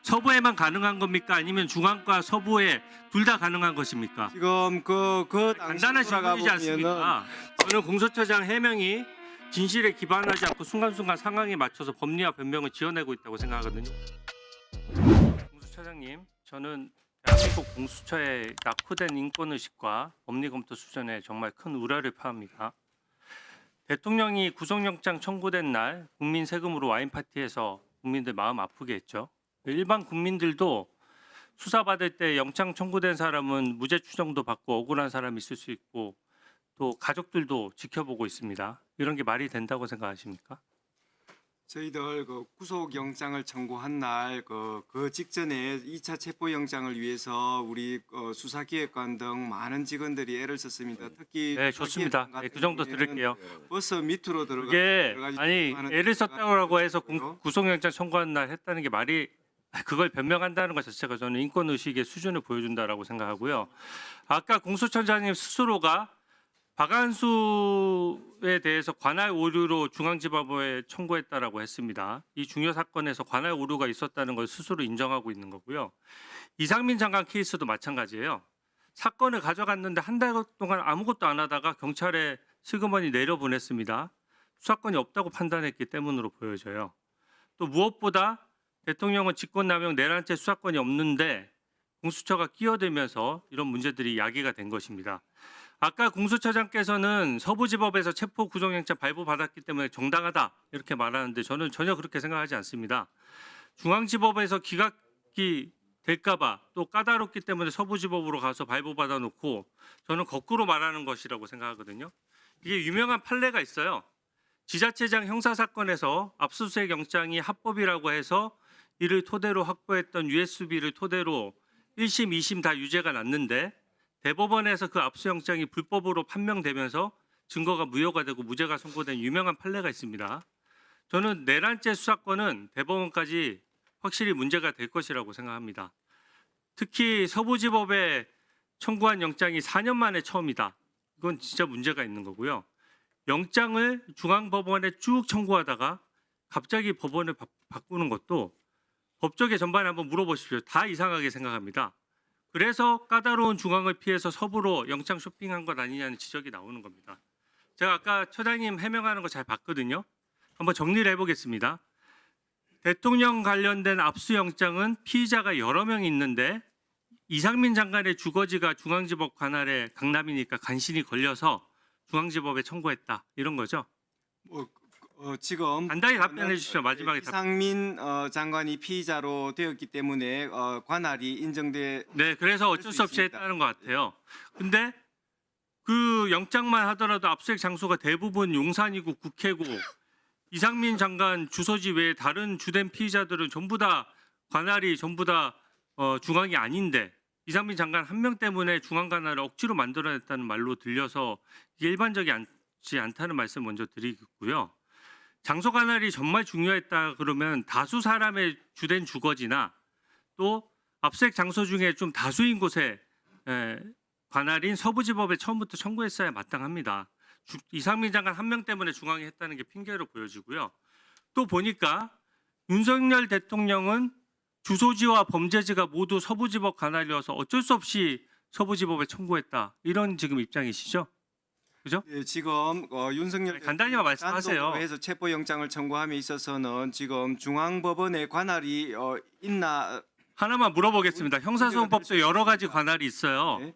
서부에만 가능한 겁니까? 아니면 중앙과 서부에 둘 다 가능한 것입니까? 지금 간단한 질문이지 않습니까? 저는 공소처장 해명이 진실에 기반하지 않고 순간순간 상황에 맞춰서 법리와 변명을 지어내고 있다고 생각하거든요. 공수처장님, 저는 대한민국 공수처의 낙후된 인권의식과 법리검토 수준에 정말 큰 우려를 표합니다. 대통령이 구속영장 청구된 날 국민 세금으로 와인 파티에서 국민들 마음 아프게 했죠. 일반 국민들도 수사받을 때 영장 청구된 사람은 무죄 추정도 받고 억울한 사람이 있을 수 있고 또 가족들도 지켜보고 있습니다. 이런 게 말이 된다고 생각하십니까? 저희들 구속 영장을 청구한 날 그 직전에 2차 체포 영장을 위해서 우리 수사기획관 등 많은 직원들이 애를 썼습니다. 특히 네, 좋습니다. 네, 그 정도 들을게요. 버스 밑으로 들어가 이게 여러 가지 아니 많은 애를 썼다고 해서 있고요. 구속영장 청구한 날 했다는 게 말이 그걸 변명한다는 것 자체가 저는 인권의식의 수준을 보여준다라고 생각하고요. 아까 공수처장님 스스로가 박한수에 대해서 관할 오류로 중앙지법에 청구했다라고 했습니다. 이 중요 사건에서 관할 오류가 있었다는 걸 스스로 인정하고 있는 거고요. 이상민 장관 케이스도 마찬가지예요. 사건을 가져갔는데 한 달 동안 아무것도 안 하다가 경찰에 슬그머니 내려보냈습니다. 수사권이 없다고 판단했기 때문으로 보여져요. 또 무엇보다 대통령은 직권남용 내란죄 수사권이 없는데 공수처가 끼어들면서 이런 문제들이 야기가 된 것입니다. 아까 공수처장께서는 서부지법에서 체포 구속영장 발부받았기 때문에 정당하다 이렇게 말하는데 저는 전혀 그렇게 생각하지 않습니다. 중앙지법에서 기각이 될까봐 또 까다롭기 때문에 서부지법으로 가서 발부받아 놓고 저는 거꾸로 말하는 것이라고 생각하거든요. 이게 유명한 판례가 있어요. 지자체장 형사사건에서 압수수색 영장이 합법이라고 해서 이를 토대로 확보했던 USB를 토대로 1심, 2심 다 유죄가 났는데 대법원에서 그 압수영장이 불법으로 판명되면서 증거가 무효가 되고 무죄가 선고된 유명한 판례가 있습니다. 저는 내란죄 수사권은 대법원까지 확실히 문제가 될 것이라고 생각합니다. 특히 서부지법에 청구한 영장이 4년 만에 처음이다. 이건 진짜 문제가 있는 거고요. 영장을 중앙법원에 쭉 청구하다가 갑자기 법원을 바꾸는 것도 법조계 전반에 한번 물어보십시오. 다 이상하게 생각합니다. 그래서 까다로운 중앙을 피해서 서부로 영장 쇼핑한 것 아니냐는 지적이 나오는 겁니다. 제가 아까 처장님 해명하는 거 잘 봤거든요. 한번 정리를 해보겠습니다. 대통령 관련된 압수영장은 피의자가 여러 명 있는데 이상민 장관의 주거지가 중앙지법 관할에 강남이니까 간신히 걸려서 중앙지법에 청구했다. 이런 거죠. 지금 간단히 답변해 주십시오. 마지막에 답변. 이상민 장관이 피의자로 되었기 때문에 관할이 인정돼. 네, 그래서 어쩔 수 없이 했다는 것 같아요. 근데 그 영장만 하더라도 압수수색 장소가 대부분 용산이고 국회고 이상민 장관 주소지 외에 다른 주된 피의자들은 전부 다 관할이 전부 다 중앙이 아닌데 이상민 장관 한 명 때문에 중앙 관할을 억지로 만들어냈다는 말로 들려서 이게 일반적이지 않다는 말씀 먼저 드리겠고요. 장소 관할이 정말 중요했다 그러면 다수 사람의 주된 주거지나 또 압수수색 장소 중에 좀 다수인 곳에 관할인 서부지법에 처음부터 청구했어야 마땅합니다. 이상민 장관 한 명 때문에 중앙이 했다는 게 핑계로 보여지고요. 또 보니까 윤석열 대통령은 주소지와 범죄지가 모두 서부지법 관할이어서 어쩔 수 없이 서부지법에 청구했다. 이런 지금 입장이시죠? 그죠? 예, 지금 윤석열 간단히만 말씀하세요. 해서 체포 영장을 청구함에 있어서는 지금 중앙법원의 관할이 있나? 하나만 물어보겠습니다. 형사소송법도 여러 가지 관할이 있어요. 네.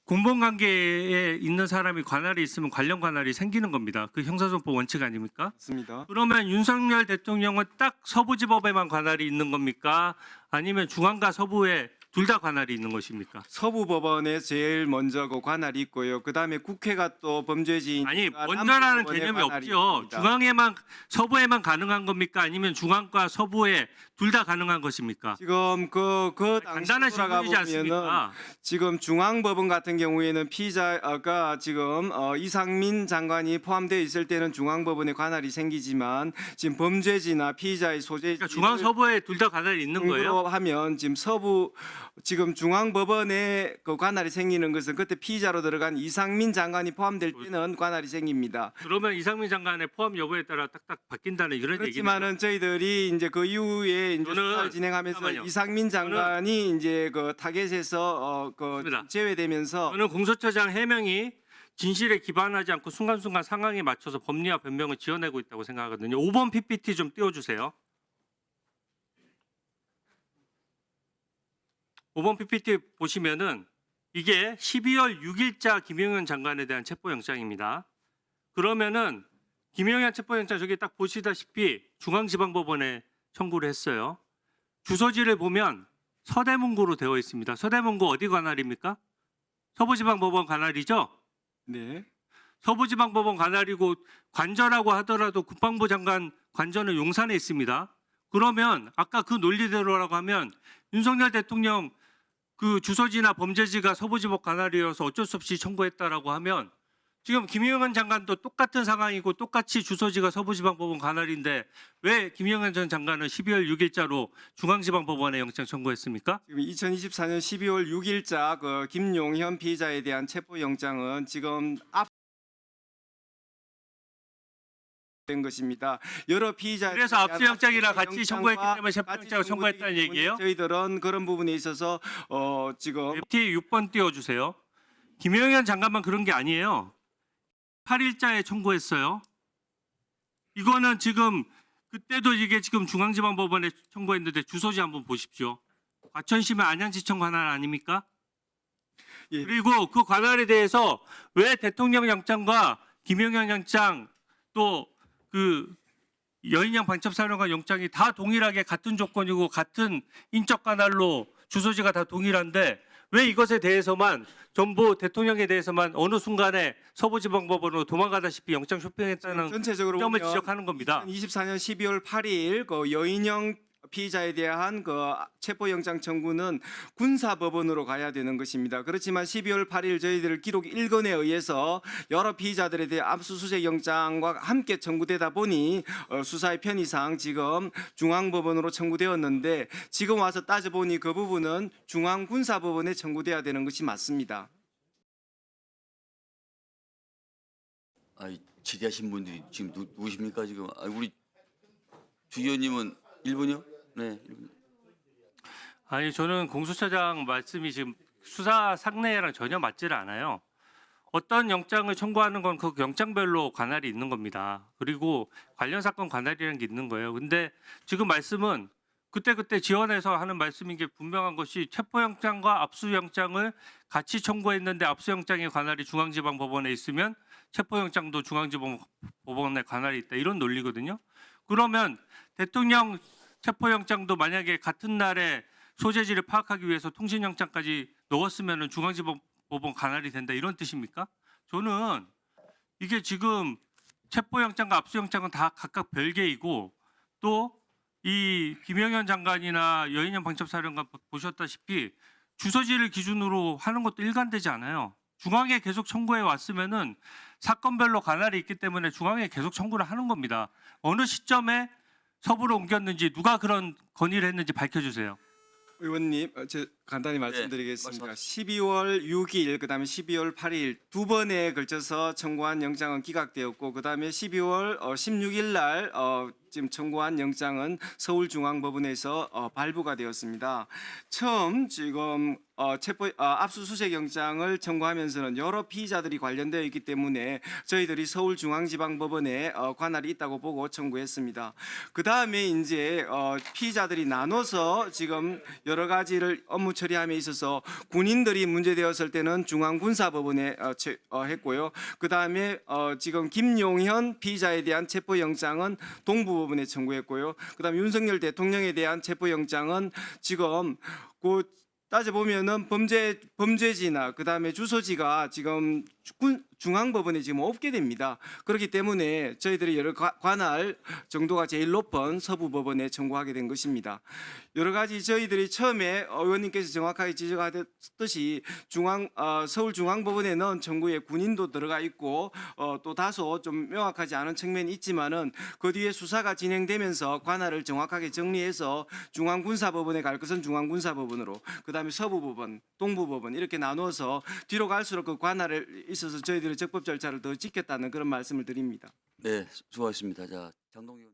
공범관계에 있는 사람이 관할이 있으면 관련 관할이 생기는 겁니다. 그 형사소송법 원칙 아닙니까? 맞습니다. 그러면 윤석열 대통령은 딱 서부지법에만 관할이 있는 겁니까? 아니면 중앙과 서부에 둘 다 관할이 있는 것입니까? 서부법원에 제일 먼저 그 관할이 있고요. 그다음에 국회가 또 범죄지인 아니 먼저라는 개념이 없죠. 중앙에만 서부에만 가능한 겁니까? 아니면 중앙과 서부에 둘 다 가능한 것입니까? 지금 그 당시 간단한 돌아가 질문이지 보면은 않습니까? 지금 중앙법원 같은 경우에는 피의자가 지금 이상민 장관이 포함되어 있을 때는 중앙법원에 관할이 생기지만 지금 범죄지나 피의자의 소재 그러니까 중앙 서부에 둘 다 관할이 있는 거예요? 하면 지금 서부 지금 중앙법원에 그 관할이 생기는 것은 그때 피의자로 들어간 이상민 장관이 포함될 때는 관할이 생깁니다. 그러면 이상민 장관의 포함 여부에 따라 딱딱 바뀌는다는 이런 얘기는 그렇지만은 저희들이 이제 그 이후에 이제 저는- 수사를 진행하면서 잠깐만요. 이상민 장관이 이제 그 타겟에서 그 맞습니다. 제외되면서 저는 공소처장 해명이 진실에 기반하지 않고 순간순간 상황에 맞춰서 법리와 변명을 지어내고 있다고 생각하거든요. 5번 PPT 좀 띄워주세요. 5번 PPT 보시면은 이게 12월 6일자 김용현 장관에 대한 체포영장입니다. 그러면은 김용현 체포영장 저기 딱 보시다시피 중앙지방법원에 청구를 했어요. 주소지를 보면 서대문구로 되어 있습니다. 서대문구 어디 관할입니까? 서부지방법원 관할이죠? 네. 서부지방법원 관할이고 관저라고 하더라도 국방부 장관 관저는 용산에 있습니다. 그러면 아까 그 논리대로라고 하면 윤석열 대통령 그 주소지나 범죄지가 서부지법 관할이어서 어쩔 수 없이 청구했다라고 하면 지금 김용현 장관도 똑같은 상황이고 똑같이 주소지가 서부지방법원 관할인데 왜 김용현 전 장관은 12월 6일자로 중앙지방법원에 영장 청구했습니까? 지금 2024년 12월 6일자 그 김용현 피의자에 대한 체포영장은 지금 된 것입니다. 여러 피의자 그래서 압수영장이랑 같이 청구했기 때문에 체포영장을 청구했다는 얘기예요? 저희들은 그런 부분에 있어서 지금 FT 6번 띄워주세요. 김용현 장관만 그런 게 아니에요. 8일자에 청구했어요. 이거는 지금 그때도 이게 지금 중앙지방법원에 청구했는데 주소지 한번 보십시오. 과천시면 안양지청 관할 아닙니까? 예. 그리고 그 관할에 대해서 왜 대통령 영장과 김용현 영장 또 그 여인영 방첩사령관 영장이 다 동일하게 같은 조건이고 같은 인적 관할로 주소지가 다 동일한데 왜 이것에 대해서만 전부 대통령에 대해서만 어느 순간에 서부지방법원으로 도망가다시피 영장 쇼핑했다는 전체적으로 점을 보면 지적하는 겁니다. 2024년 12월 8일 그 여인영 피의자에 대한 그 체포영장 청구는 군사법원으로 가야 되는 것입니다. 그렇지만 12월 8일 저희들 기록 1건에 의해서 여러 피의자들에 대해 압수수색 영장과 함께 청구되다 보니 수사의 편의상 지금 중앙법원으로 청구되었는데 지금 와서 따져보니 그 부분은 중앙군사법원에 청구돼야 되는 것이 맞습니다. 질의하신 분들이 지금 누구십니까 지금? 우리 주 의원님은 1분이요? 네, 1분. 아니 저는 공수처장 말씀이 지금 수사 상례랑 전혀 맞지를 않아요. 어떤 영장을 청구하는 건 그 영장별로 관할이 있는 겁니다. 그리고 관련 사건 관할이라는 게 있는 거예요. 근데 지금 말씀은 그때그때 지원해서 하는 말씀인 게 분명한 것이 체포영장과 압수영장을 같이 청구했는데 압수영장의 관할이 중앙지방법원에 있으면 체포영장도 중앙지방법원에 관할이 있다. 이런 논리거든요. 그러면 대통령 체포영장도 만약에 같은 날에 소재지를 파악하기 위해서 통신영장까지 넣었으면 중앙지방법원 관할이 된다. 이런 뜻입니까? 저는 이게 지금 체포영장과 압수영장은 다 각각 별개이고 또 이 김용현 장관이나 여인영 방첩사령관 보셨다시피 주소지를 기준으로 하는 것도 일관되지 않아요. 중앙에 계속 청구해 왔으면은 사건별로 관할이 있기 때문에 중앙에 계속 청구를 하는 겁니다. 어느 시점에 서부로 옮겼는지 누가 그런 건의를 했는지 밝혀주세요. 의원님, 간단히 네, 말씀드리겠습니다. 말씀하십시오. 12월 6일, 그다음에 12월 8일 두 번에 걸쳐서 청구한 영장은 기각되었고, 그다음에 12월 16일 날 지금 청구한 영장은 서울중앙법원에서 발부가 되었습니다. 처음 지금 압수수색 영장을 청구하면서는 여러 피의자들이 관련되어 있기 때문에 저희들이 서울중앙지방법원에 관할이 있다고 보고 청구했습니다. 그 다음에 이제 피의자들이 나눠서 지금 여러 가지를 업무 처리함에 있어서 군인들이 문제되었을 때는 중앙군사법원에 했고요. 그 다음에 지금 김용현 피의자에 대한 체포영장은 동부법원에 청구했고요. 그 다음에 윤석열 대통령에 대한 체포영장은 지금 따져 보면은 범죄지나 그 다음에 주소지가 지금 중앙법원에 지금 없게 됩니다. 그렇기 때문에 저희들이 여러 관할 정도가 제일 높은 서부법원에 청구하게 된 것입니다. 여러 가지 저희들이 처음에 의원님께서 정확하게 지적하셨듯이 서울중앙법원에는 청구에 군인도 들어가 있고 또 다소 좀 명확하지 않은 측면이 있지만은 그 뒤에 수사가 진행되면서 관할을 정확하게 정리해서 중앙군사법원에 갈 것은 중앙군사법원으로, 그다음에 서부법원, 동부법원 이렇게 나누어서 뒤로 갈수록 그 관할에 있어서 저희들이 적법 절차를 더 지켰다는 그런 말씀을 드립니다. 네, 수고하셨습니다. 자, 장동희 의원.